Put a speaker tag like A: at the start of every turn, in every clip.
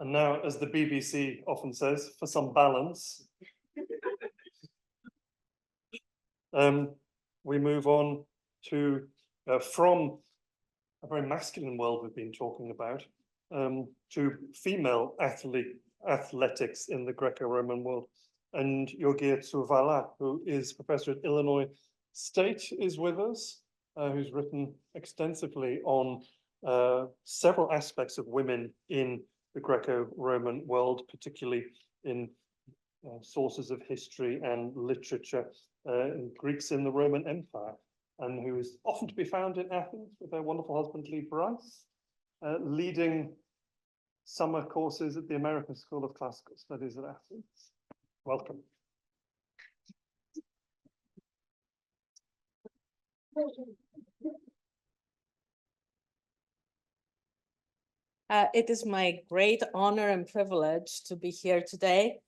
A: And now, as the BBC often says, for some balance, we move on to, from a very masculine world we've been talking about, to female athletics in the Greco-Roman world. And Yogia Tsouvala, who is professor at Illinois State, is with us, who's written extensively on several aspects of women in the Greco-Roman world, particularly in sources of history and literature, Greeks in the Roman Empire, and who is often to be found in Athens with her wonderful husband, Lee Bryce, leading summer courses at the American School of Classical Studies at Athens. Welcome.
B: It is my great honor and privilege to be here today.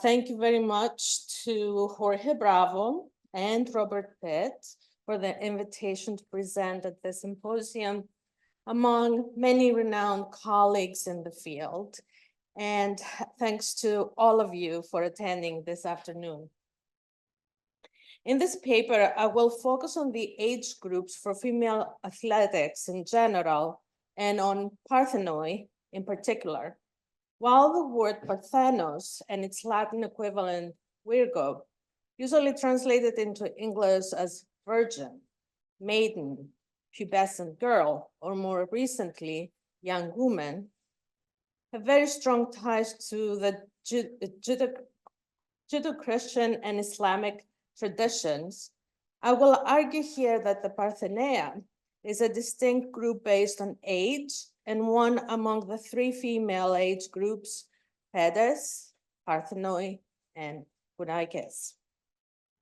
B: Thank you very much to Jorge Bravo and Robert Pitt for the invitation to present at the symposium among many renowned colleagues in the field. And thanks to all of you for attending this afternoon. In this paper, I will focus on the age groups for female athletics in general and on Parthenoi in particular. While the word Parthenos and its Latin equivalent Virgo, usually translated into English as virgin, maiden, pubescent girl, or more recently, young woman, have very strong ties to the Judeo-Christian and Islamic traditions. I will argue here that the Parthenaea is a distinct group based on age and one among the three female age groups, Pedes, Parthenoi, and Graeco,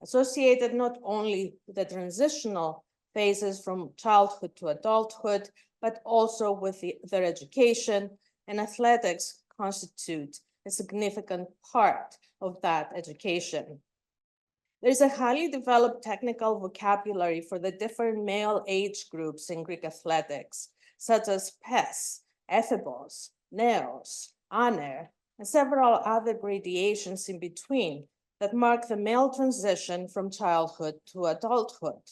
B: associated not only with the transitional phases from childhood to adulthood, but also with their education, and athletics constitute a significant part of that education. There's a highly developed technical vocabulary for the different male age groups in Greek athletics, such as pes, ephebos, neos, aner, and several other gradations in between that mark the male transition from childhood to adulthood.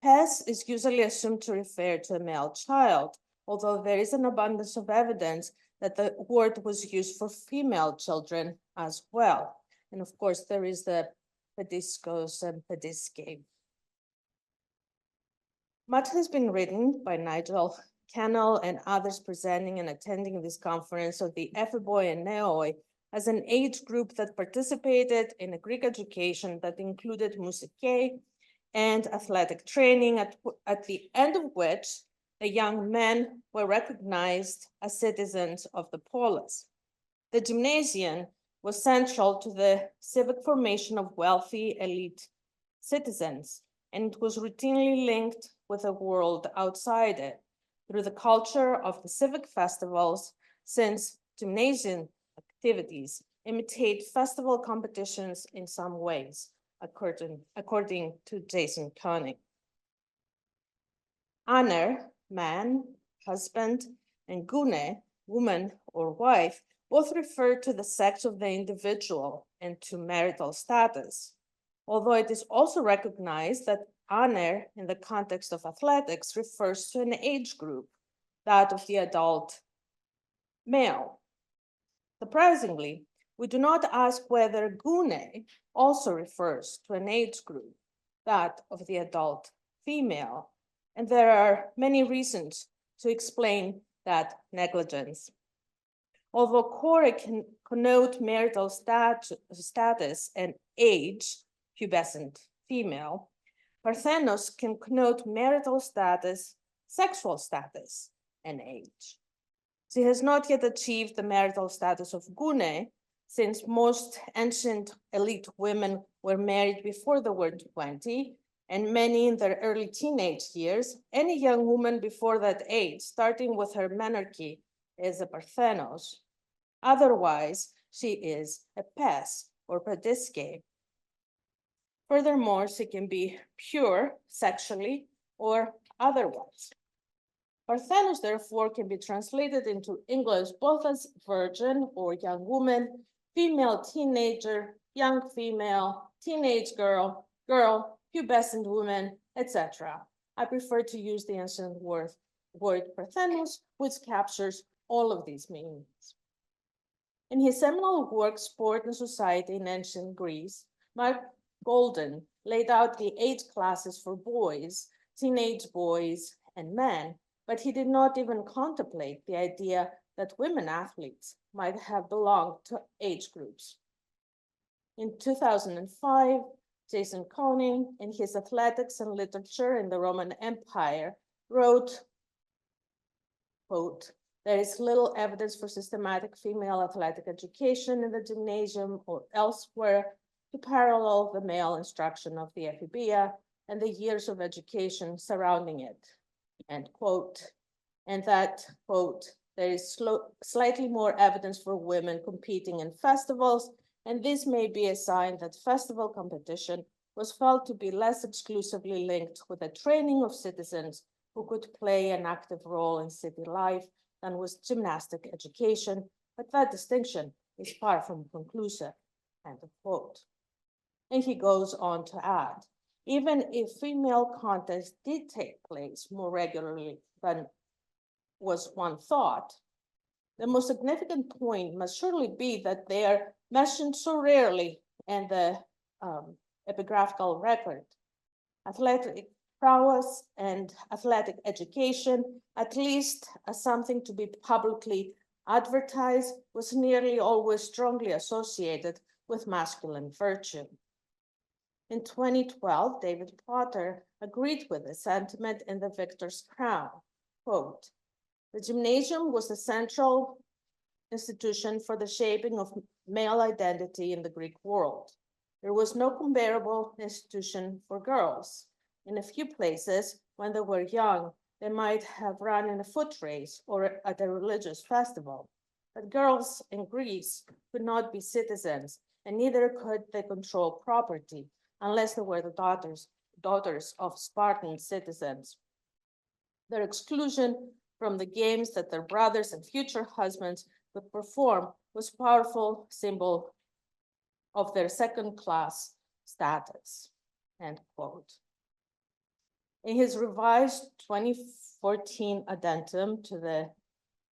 B: Pes is usually assumed to refer to a male child, although there is an abundance of evidence that the word was used for female children as well. And of course, there is the pediscos and pediscae. Much has been written by Nigel Cannell and others presenting and attending this conference of the epheboi and neoi as an age group that participated in a Greek education that included musike and athletic training, at the end of which the young men were recognized as citizens of the polis. The gymnasium was central to the civic formation of wealthy elite citizens, and it was routinely linked with the world outside it through the culture of the civic festivals, since gymnasium activities imitate festival competitions in some ways, according to Jason Koenig. Aner, man, husband, and gune, woman or wife, both refer to the sex of the individual and to marital status, although it is also recognized that aner in the context of athletics refers to an age group, that of the adult male. Surprisingly, we do not ask whether gune also refers to an age group, that of the adult female, and there are many reasons to explain that negligence. Although chore can connote marital status and age, pubescent female, parthenos can connote marital status, sexual status, and age. She has not yet achieved the marital status of gune, since most ancient elite women were married before they were 20, and many in their early teenage years. Any young woman before that age, starting with her menarche, is a parthenos. Otherwise, she is a pes or pediscae. Furthermore, she can be pure sexually or otherwise. Parthenoi, therefore, can be translated into English both as virgin or young woman, female teenager, young female, teenage girl, girl, pubescent woman, etc. I prefer to use the ancient word Parthenoi, which captures all of these meanings. In his seminal work, Sport and Society in Ancient Greece, Mark Golden laid out the 8 classes for boys, teenage boys, and men, but he did not even contemplate the idea that women athletes might have belonged to age groups. In 2005, Jason Koning, in his Athletics and Literature in the Roman Empire, wrote, quote, "There is little evidence for systematic female athletic education in the gymnasium or elsewhere to parallel the male instruction of the ephebia and the years of education surrounding it," end quote. And that, quote, "There is slightly more evidence for women competing in festivals, and this may be a sign that festival competition was felt to be less exclusively linked with the training of citizens who could play an active role in city life than with gymnastic education, but that distinction is far from conclusive," end of quote. And he goes on to add, even if female contests did take place more regularly than was one thought, the most significant point must surely be that they are mentioned so rarely in the epigraphical record. Athletic prowess and athletic education, at least as something to be publicly advertised, was nearly always strongly associated with masculine virtue. In 2012, David Potter agreed with the sentiment in The Victor's Crown, quote, "The gymnasium was the central institution for the shaping of male identity in the Greek world. There was no comparable institution for girls. In a few places, when they were young, they might have run in a foot race or at a religious festival. But girls in Greece could not be citizens, and neither could they control property unless they were the daughters of Spartan citizens. Their exclusion from the games that their brothers and future husbands would perform was a powerful symbol of their second-class status," end quote. In his revised 2014 addendum to the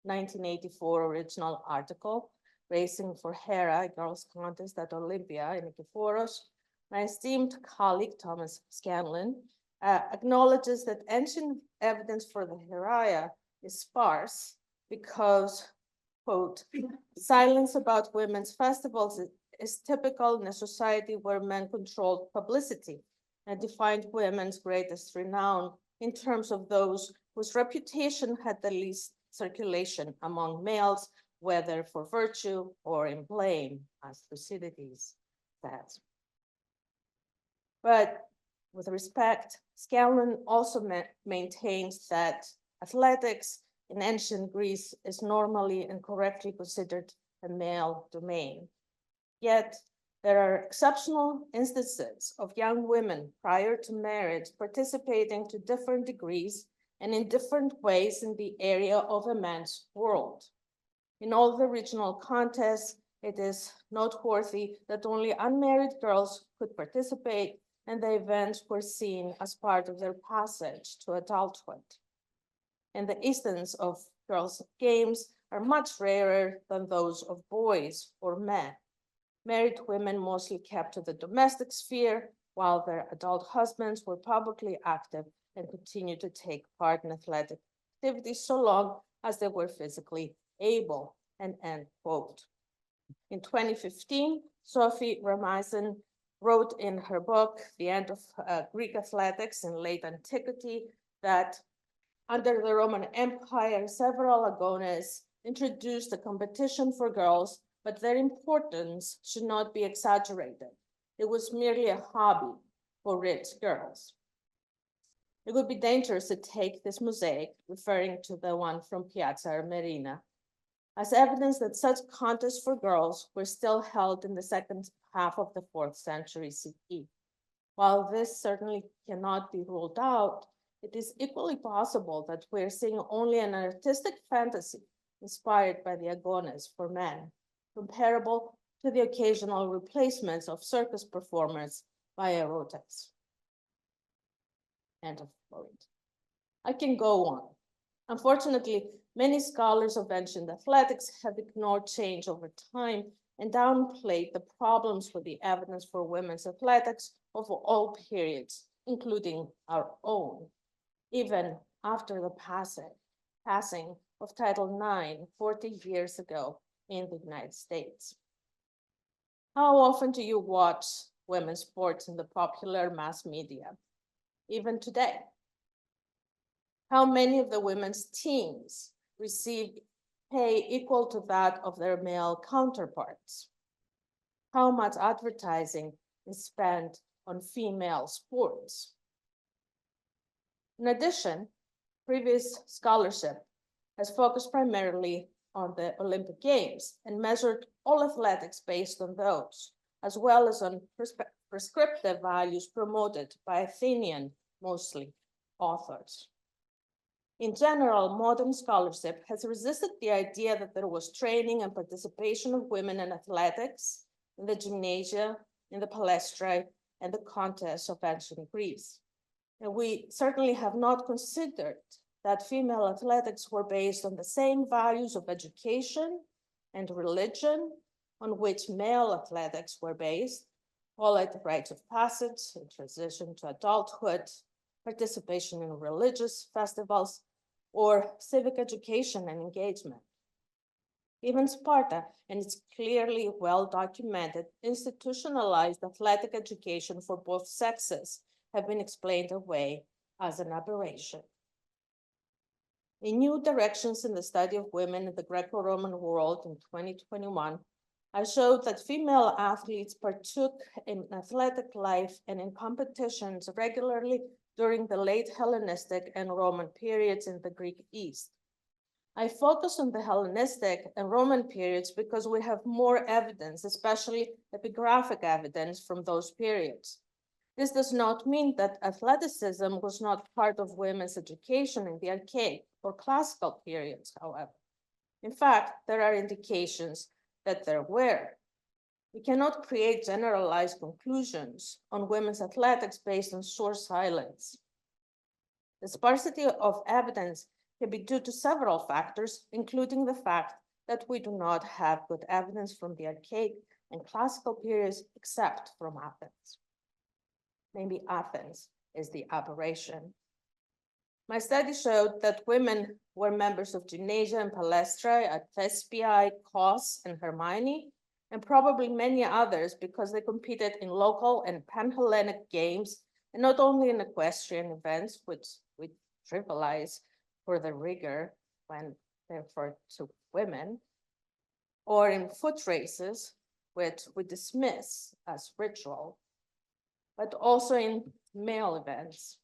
B: 1984 original article, "Racing for Hera, a girls' contest at Olympia in Nikiforos," my esteemed colleague Thomas Scanlon acknowledges that ancient evidence for the Heraia is sparse because, quote, "silence about women's festivals is typical in a society where men controlled publicity and defined women's greatest renown in terms of those whose reputation had the least circulation among males, whether for virtue or in blame," as Thucydides says. But with respect, Scanlon also maintains that athletics in ancient Greece is normally and correctly considered a male domain. Yet there are exceptional instances of young women prior to marriage participating to different degrees and in different ways in the area of a man's world. In all the regional contests, it is noteworthy that only unmarried girls could participate, and the events were seen as part of their passage to adulthood. And the instances of girls' games are much rarer than those of boys or men. Married women mostly kept to the domestic sphere, while their adult husbands were publicly active and continued to take part in athletic activities so long as they were physically able, and end quote. In 2015, Sophie Ramazan wrote in her book, The End of Greek Athletics in Late Antiquity, that under the Roman Empire, several agones introduced a competition for girls, but their importance should not be exaggerated. It was merely a hobby for rich girls. It would be dangerous to take this mosaic, referring to the one from Piazza Armerina, as evidence that such contests for girls were still held in the second half of the 4th century CE. While this certainly cannot be ruled out, it is equally possible that we're seeing only an artistic fantasy inspired by the agones for men, comparable to the occasional replacements of circus performers by erotics. End of quote. I can go on. Unfortunately, many scholars of ancient athletics have ignored change over time and downplayed the problems with the evidence for women's athletics of all periods, including our own, even after the passing of Title IX 40 years ago in the United States. How often do you watch women's sports in the popular mass media, even today? How many of the women's teams receive pay equal to that of their male counterparts? How much advertising is spent on female sports? In addition, previous scholarship has focused primarily on the Olympic Games and measured all athletics based on those, as well as on prescriptive values promoted by Athenian, mostly, authors. In general, modern scholarship has resisted the idea that there was training and participation of women in athletics, in the gymnasia, in the palaestrae, and the contests of ancient Greece. And we certainly have not considered that female athletics were based on the same values of education and religion on which male athletics were based, call it rites of passage, transition to adulthood, participation in religious festivals, or civic education and engagement. Even Sparta, and it's clearly well documented, institutionalized athletic education for both sexes have been explained away as an aberration. In New Directions in the Study of Women in the Greco-Roman World in 2021, I showed that female athletes partook in athletic life and in competitions regularly during the late Hellenistic and Roman periods in the Greek East. I focus on the Hellenistic and Roman periods because we have more evidence, especially epigraphic evidence from those periods. This does not mean that athleticism was not part of women's education in the archaic or classical periods, however. In fact, there are indications that there were. We cannot create generalized conclusions on women's athletics based on source silence. The sparsity of evidence can be due to several factors, including the fact that we do not have good evidence from the archaic and classical periods except from Athens. Maybe Athens is the aberration. My study showed that women were members of gymnasia and palaestrae at Thespiae, Kos, and Hermione, and probably many others because they competed in local and pan-Hellenic games, and not only in equestrian events, which we trivialize for the rigor when they refer to women, or in foot races, which we dismiss as ritual, but also in male events,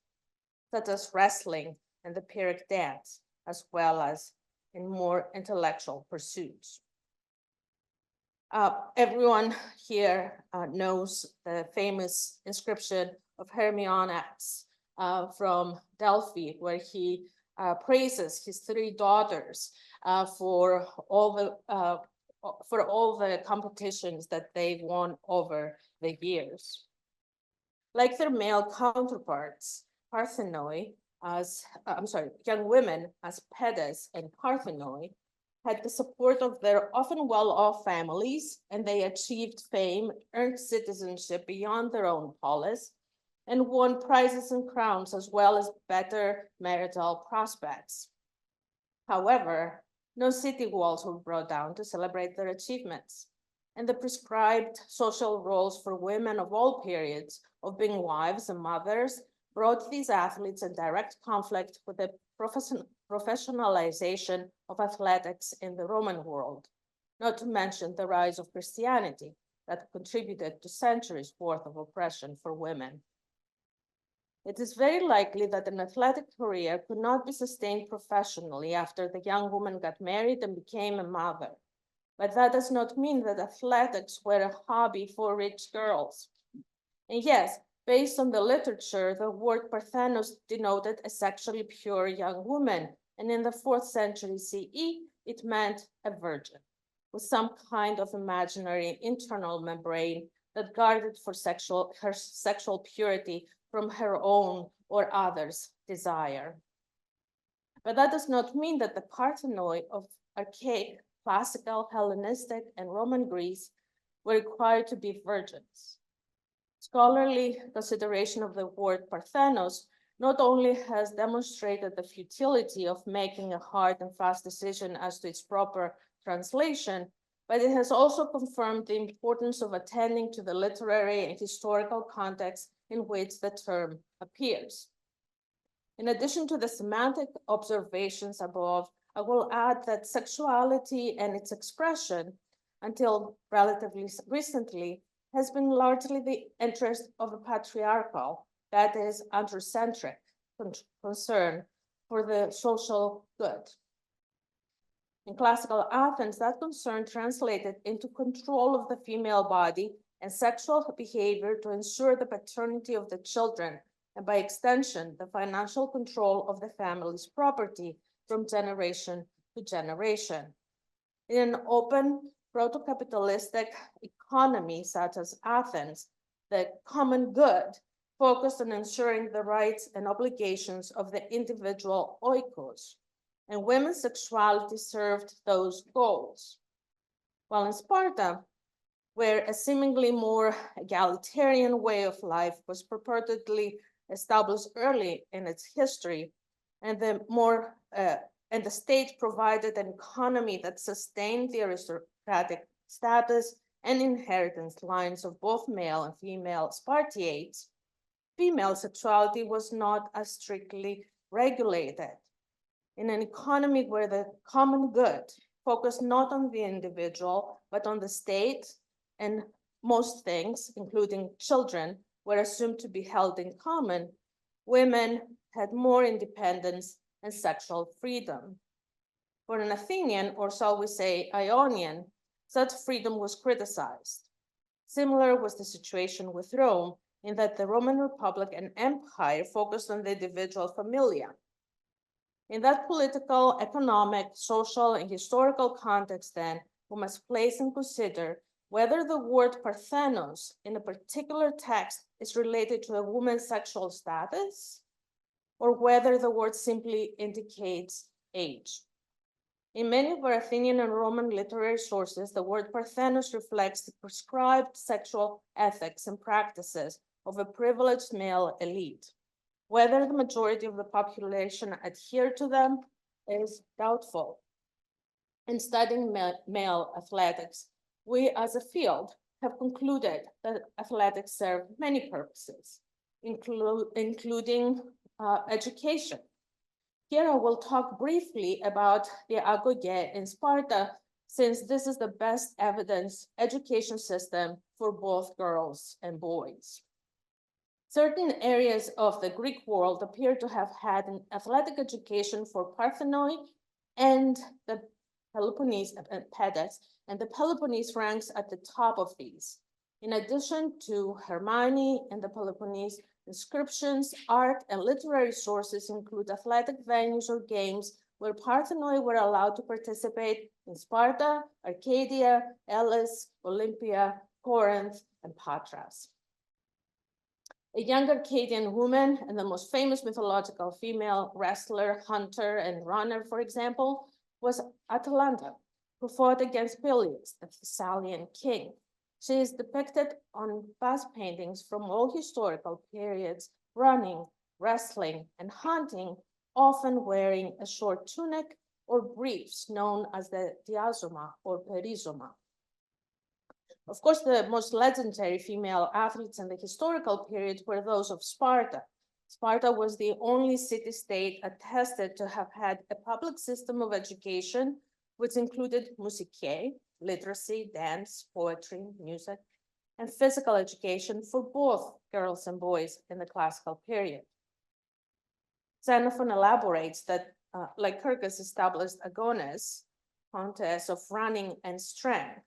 B: such as wrestling and the Pyrrhic dance, as well as in more intellectual pursuits. Everyone here knows the famous inscription of Hermionax from Delphi, where he praises his three daughters for all the competitions that they won over the years. Like their male counterparts, Parthenoi, young women as Pedes and Parthenoi had the support of their often well-off families, and they achieved fame, earned citizenship beyond their own polis, and won prizes and crowns as well as better marital prospects. However, no city walls were brought down to celebrate their achievements, and the prescribed social roles for women of all periods of being wives and mothers brought these athletes in direct conflict with the professionalization of athletics in the Roman world, not to mention the rise of Christianity that contributed to centuries worth of oppression for women. It is very likely that an athletic career could not be sustained professionally after the young woman got married and became a mother. But that does not mean that athletics were a hobby for rich girls. And yes, Based on the literature, the word Parthenos denoted a sexually pure young woman, and in the 4th century CE, it meant a virgin, with some kind of imaginary internal membrane that guarded her sexual purity from her own or others' desire. But that does not mean that the Parthenoi of archaic, classical, Hellenistic, and Roman Greece were required to be virgins. Scholarly consideration of the word Parthenos not only has demonstrated the futility of making a hard and fast decision as to its proper translation, but it has also confirmed the importance of attending to the literary and historical context in which the term appears. In addition to the semantic observations above, I will add that sexuality and its expression, until relatively recently, has been largely the interest of a patriarchal, that is, androcentric concern for the social good. In classical Athens, that concern translated into control of the female body and sexual behavior to ensure the paternity of the children, and by extension, the financial control of the family's property from generation to generation. In an open, proto-capitalistic economy such as Athens, the common good focused on ensuring the rights and obligations of the individual oikos, and women's sexuality served those goals. While in Sparta, where a seemingly more egalitarian way of life was purportedly established early in its history, and the state provided an economy that sustained the aristocratic status and inheritance lines of both male and female Spartiates, female sexuality was not as strictly regulated. In an economy where the common good focused not on the individual, but on the state, and most things, including children, were assumed to be held in common, women had more independence and sexual freedom. For an Athenian, or shall we say Ionian, such freedom was criticized. Similar was the situation with Rome, in that the Roman Republic and Empire focused on the individual familia. In that political, economic, social, and historical context, then, we must place and consider whether the word Parthenos in a particular text is related to a woman's sexual status, or whether the word simply indicates age. In many of our Athenian and Roman literary sources, the word Parthenos reflects the prescribed sexual ethics and practices of a privileged male elite. Whether the majority of the population adhere to them is doubtful. In studying male athletics, we as a field have concluded that athletics serve many purposes, including education. Here I will talk briefly about the agoge in Sparta, since this is the best evidence education system for both girls and boys. Certain areas of the Greek world appear to have had an athletic education for Parthenoi and the Peloponnese pedes, and the Peloponnese ranks at the top of these. In addition to Hermione and the Peloponnese, inscriptions, art, and literary sources include athletic venues or games where Parthenoi were allowed to participate in Sparta, Arcadia, Elis, Olympia, Corinth, and Patras. A young Arcadian woman and the most famous mythological female wrestler, hunter, and runner, for example, was Atalanta, who fought against Peleus, the Thessalian king. She is depicted on vase paintings from all historical periods, running, wrestling, and hunting, often wearing a short tunic or briefs known as the diazoma or perizoma. Of course, the most legendary female athletes in the historical period were those of Sparta. Sparta was the only city-state attested to have had a public system of education, which included musicae, literacy, dance, poetry, music, and physical education for both girls and boys in the classical period. Xenophon elaborates that Lycurgus established agones, contests of running and strength.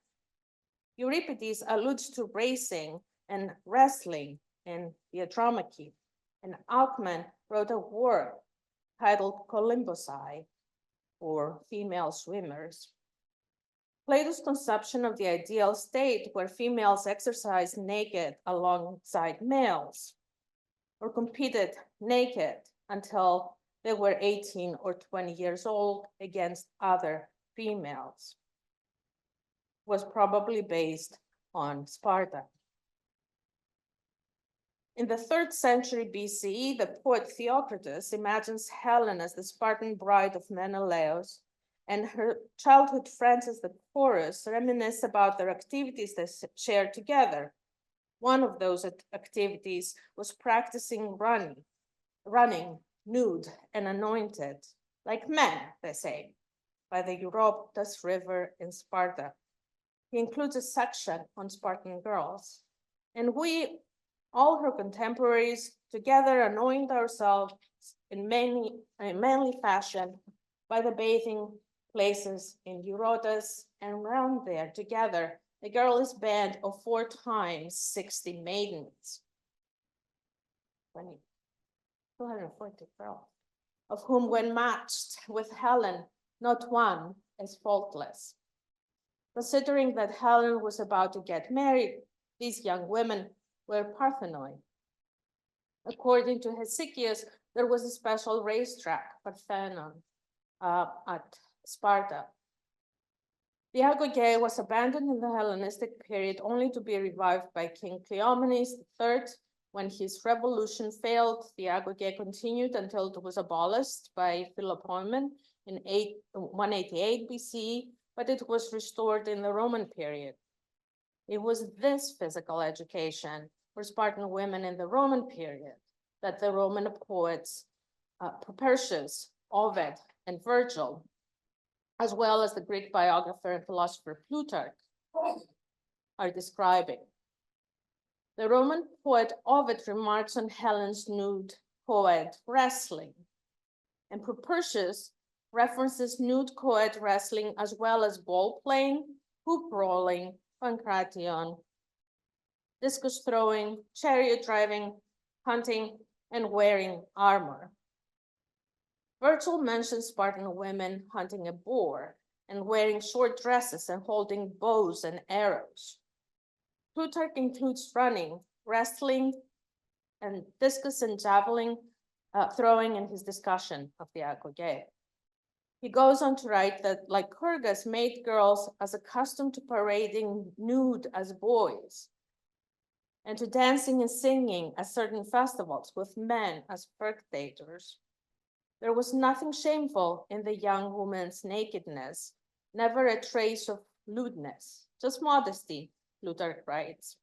B: Euripides alludes to racing and wrestling in the Andromache, and Alcman wrote a work titled Colymbosi, or female swimmers. Plato's conception of the ideal state where females exercised naked alongside males or competed naked until they were 18 or 20 years old against other females was probably based on Sparta. In the 3rd century BCE, the poet Theocritus imagines Helen as the Spartan bride of Menelaus, and her childhood friends as the chorus reminisce about their activities they shared together. One of those activities was practicing running nude and anointed, like men, they say, by the Eurotas River in Sparta. He includes a section on Spartan girls. And we, all her contemporaries, together anoint ourselves in manly fashion by the bathing places in Eurotas, and around there together, the girl is band of 4 times 60 maidens. 240 girls, of whom when matched with Helen, not one is faultless. Considering that Helen was about to get married, these young women were Parthenoi. According to Hesychius, there was a special racetrack, Parthenoi, at Sparta. The Agorge was abandoned in the Hellenistic period only to be revived by King Cleomenes III. When his revolution failed, the Agorge continued until it was abolished by Philopoemen in 188 BCE, but it was restored in the Roman period. It was this physical education for Spartan women in the Roman period that the Roman poets Propertius, Ovid, and Virgil, as well as the Greek biographer and philosopher Plutarch, are describing. The Roman poet Ovid remarks on Helen's nude co-ed wrestling, and Propertius references nude co-ed wrestling as well as ball playing, hoop rolling, pankration, discus throwing, chariot driving, hunting, and wearing armor. Virgil mentions Spartan women hunting a boar and wearing short dresses and holding bows and arrows. Plutarch includes running, wrestling, and discus and javelin throwing in his discussion of the Agorge. He goes on to write that Lycurgus made girls as accustomed to parading nude as boys, and to dancing and singing at certain festivals with men as spectators. There was nothing shameful in the young woman's nakedness, never a trace of lewdness, just modesty, Plutarch writes.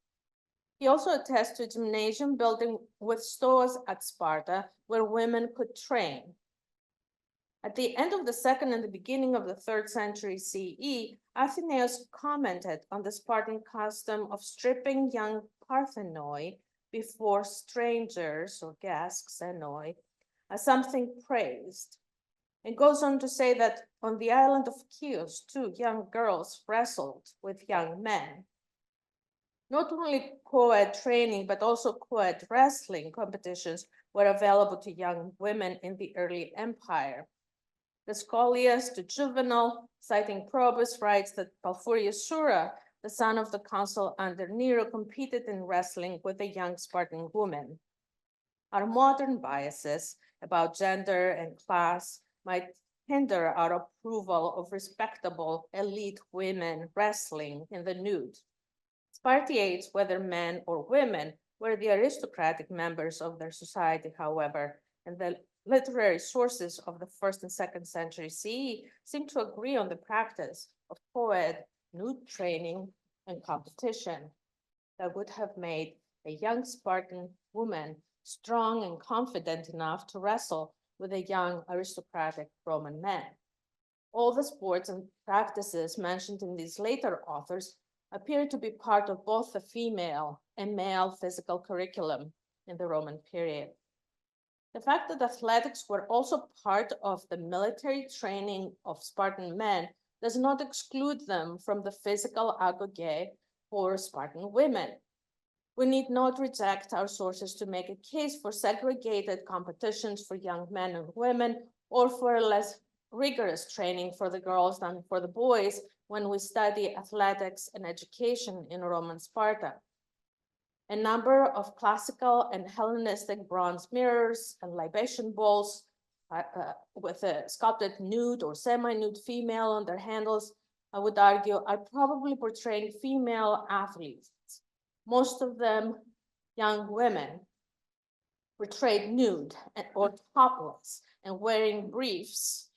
B: He also attests to a gymnasium building with stores at Sparta where women could train. At the end of the 2nd and the beginning of the 3rd century CE, Athenaeus commented on the Spartan custom of stripping young Parthenoi before strangers or guests, enoi, as something praised. It goes on to say that on the island of Chios, 2 young girls wrestled with young men. Not only co-ed training, but also co-ed wrestling competitions were available to young women in the early empire. The Scholias to Juvenal, citing Probus, writes that Porphyrius Sura, the son of the consul under Nero, competed in wrestling with a young Spartan woman. Our modern biases about gender and class might hinder our approval of respectable elite women wrestling in the nude. Spartiates, whether men or women, were the aristocratic members of their society, however, and the literary sources of the 1st and 2nd century CE seem to agree on the practice of co-ed nude training and competition that would have made a young Spartan woman strong and confident enough to wrestle with a young aristocratic Roman man. All the sports and practices mentioned in these later authors appear to be part of both the female and male physical curriculum in the Roman period. The fact that athletics were also part of the military training of Spartan men does not exclude them from the physical agorge for Spartan women. We need not reject our sources to make a case for segregated competitions for young men and women, or for a less rigorous training for the girls than for the boys when we study athletics and education in Roman Sparta. A number of classical and Hellenistic bronze mirrors and libation bowls with a sculpted nude or semi-nude female on their handles, I would argue, are probably portraying female athletes, most of them young women, portrayed nude or topless and wearing briefs,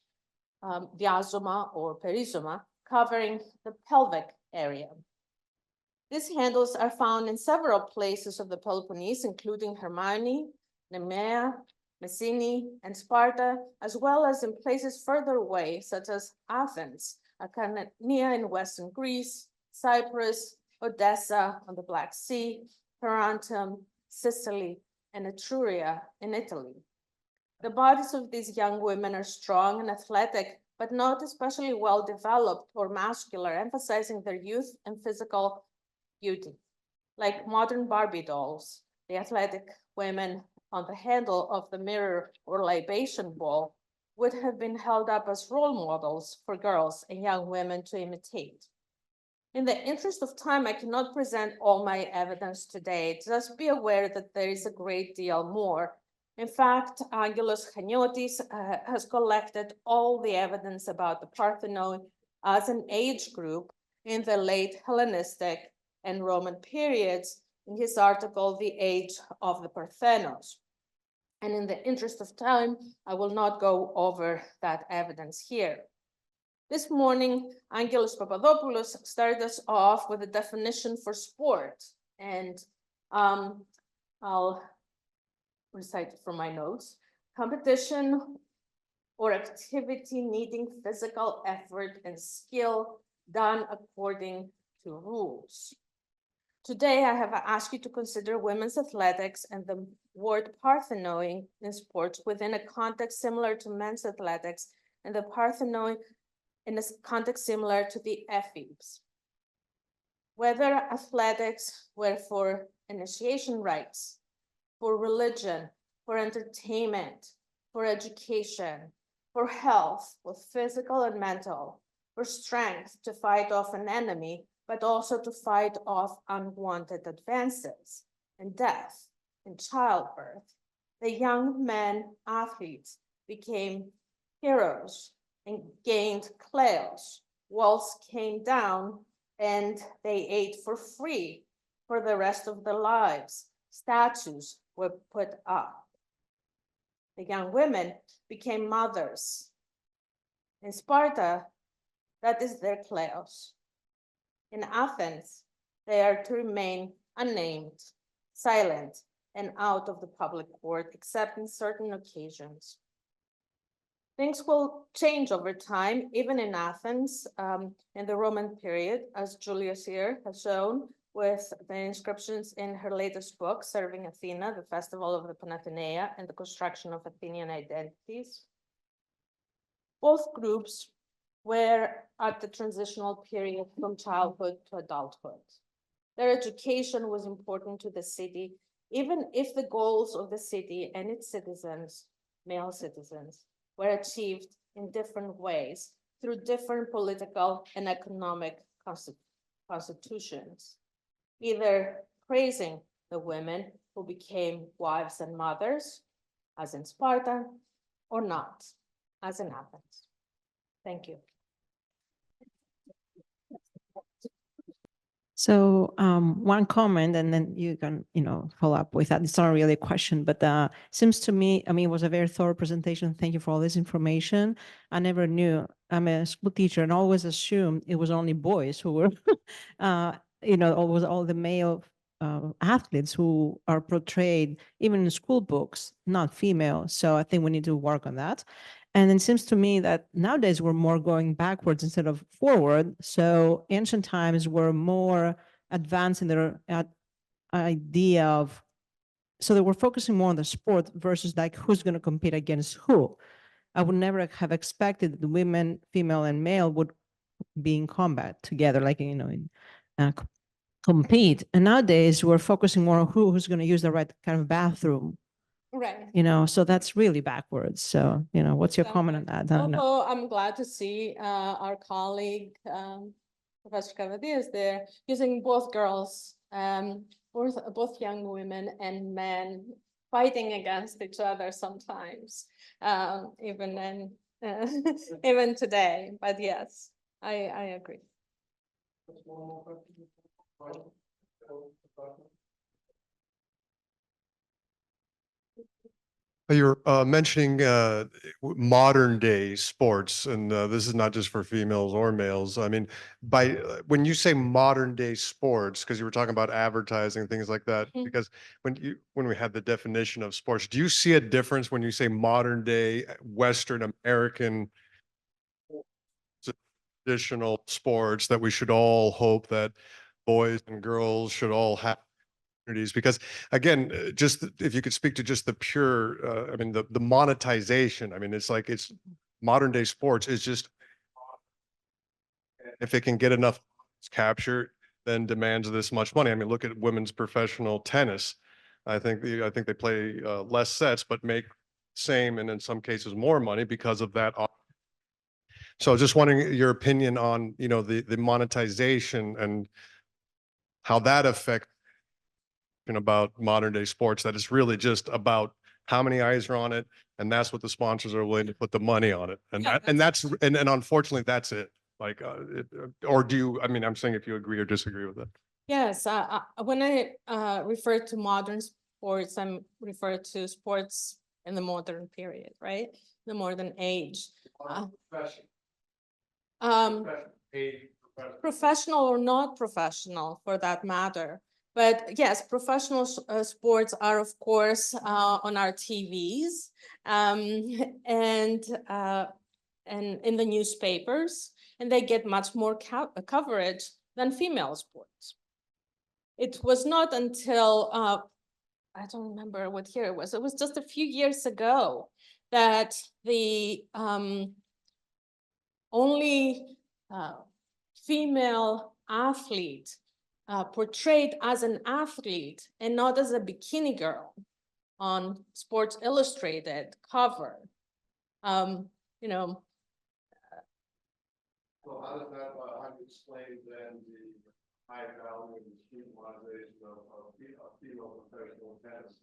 B: diazoma or perizoma, covering the pelvic area. These handles are found in several places of the Peloponnese, including Hermione, Nemea, Messini, and Sparta, as well as in places further away, such as Athens, Acarnania in Western Greece, Cyprus, Odessa on the Black Sea, Tarentum, Sicily, and Etruria in Italy. The bodies of these young women are strong and athletic, but not especially well developed or muscular, emphasizing their youth and physical beauty. Like modern Barbie dolls, the athletic women on the handle of the mirror or libation bowl would have been held up as role models for girls and young women to imitate. In the interest of time, I cannot present all my evidence today. Just be aware that there is a great deal more. In fact, Angelos Chaniotis has collected all the evidence about the Parthenoi as an age group in the late Hellenistic and Roman periods in his article, The Age of the Parthenos. And in the interest of time, I will not go over that evidence here. This morning, Angelos Papadopoulos started us off with a definition for sport, and I'll recite it from my notes. Competition or activity needing physical effort and skill done according to rules. Today, I have asked you to consider women's athletics and the word Parthenoi in sports within a context similar to men's athletics, and the Parthenoi in a context similar to the ephebes. Whether athletics were for initiation rites, for religion, for entertainment, for education, for health, both physical and mental, for strength to fight off an enemy, but also to fight off unwanted advances and death and childbirth, the young men athletes became heroes and gained kleos. Walls came down and they ate for free for the rest of their lives. Statues were put up. The young women became mothers. In Sparta, that is their kleos. In Athens, they are to remain unnamed, silent, and out of the public court, except in certain occasions. Things will change over time, even in Athens, in the Roman period, as Julius here has shown with the inscriptions in her latest book, Serving Athena, the Festival of the Panathenaea, and the Construction of Athenian Identities. Both groups were at the transitional period from childhood to adulthood. Their education was important to the city, even if the goals of the city and its citizens, male citizens, were achieved in different ways through different political and economic constitutions, either praising the women who became wives and mothers, as in Sparta, or not, as in Athens. Thank you.
C: So one comment, and then you can, follow up with that. It's not really a question, but seems to me, it was a very thorough presentation. Thank you for all this information. I never knew. I'm a school teacher and always assumed it was only boys who were, always all the male athletes who are portrayed even in school books, not female. So I think we need to work on that. And it seems to me that nowadays we're more going backwards instead of forward. So ancient times were more advanced in their idea of, so they were focusing more on the sport versus like who's going to compete against who. I would never have expected that the women, female and male, would be in combat together, like, in compete. And nowadays we're focusing more on who's going to use the right kind of bathroom,
B: Right.
C: so that's really backwards. So, what's your comment on that? I don't know.
B: Although I'm glad to see our colleague, Professor Cavadier is there, using both girls, both young women and men fighting against each other sometimes, even even today. But yes, I agree.
D: You're mentioning modern day sports, and this is not just for females or males. I mean, when you say modern day sports, because you were talking about advertising, things like that,
B: Mhm.
D: because when we had the definition of sports, do you see a difference when you say modern day Western American traditional sports that we should all hope that boys and girls should all have? Because again, just if you could speak to just the pure, I mean, the monetization. I mean, it's modern day sports is just, if it can get enough capture, then demands this much money. I mean, look at women's professional tennis. I think they play less sets, but make same and in some cases more money because of that. So just wondering your opinion on, the monetization and how that affects about modern day sports, that it's really just about how many eyes are on it, and that's what the sponsors are willing to put the money on it, and
B: Yeah,
D: and unfortunately that's it. Like, or do you? I mean, I'm saying if you agree or disagree with that.
B: Yes, when I refer to modern sports, I'm referring to sports in the modern period, right? The modern age. Professional or not professional, for that matter. But yes, professional sports are, of course, on our TVs and in the newspapers, and they get much more coverage than female sports. It was not until I don't remember what year it was. It was just a few years ago that the only female athlete portrayed as an athlete and not as a bikini girl on Sports Illustrated cover. You know.
D: So how does that, how do you explain then the high value and demonetization of female professional tennis?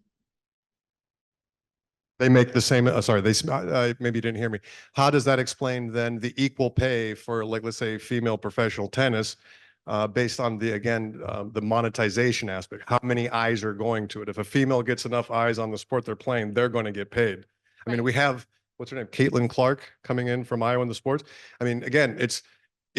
D: They make the same, sorry, maybe you didn't hear me. How does that explain then the equal pay for, like, let's say female professional tennis, based on the monetization aspect? How many eyes are going to it? If a female gets enough eyes on the sport they're playing, they're going to get paid. I mean, we have, what's her name? Caitlin Clark coming in from Iowa in the sports. I mean, again, is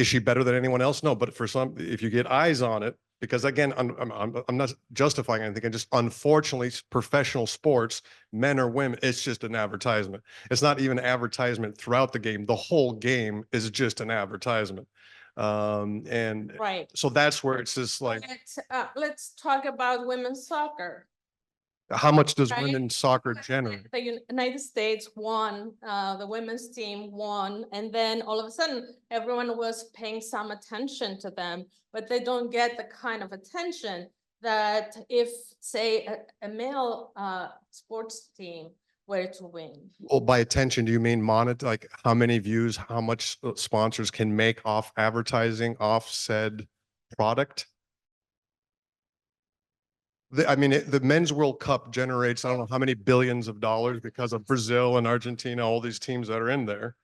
D: she better than anyone else? No, but for some, if you get eyes on it, because again, I'm not justifying anything. And just unfortunately, professional sports, men or women, it's just an advertisement. It's not even advertisement throughout the game. The whole game is just an advertisement. And
B: Right.
D: so that's where it's just like,
B: Let's talk about women's soccer.
D: how much does
B: Right.
D: women's soccer generate?
B: The United States won, the women's team won, and then all of a sudden, everyone was paying some attention to them, but they don't get the kind of attention that if, say, a male sports team were to win.
D: Well, by attention, do you mean like how many views, how much sponsors can make off advertising, off said product? I mean, the Men's World Cup generates, I don't know how many billions of dollars because of Brazil and Argentina, all these teams that are in there,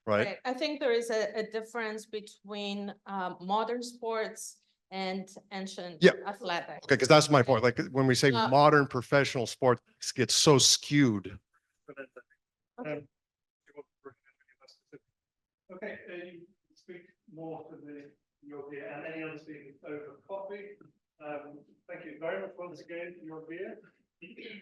D: right?
B: I think there is a difference between modern sports and ancient
D: Yeah.
B: athletics.
D: Okay, because that's my point. Like when we say
B: Uh,
D: modern professional sports gets so skewed.
A: Okay, you speak more to the European and any other speakers over coffee. Thank you very much once again for your beer.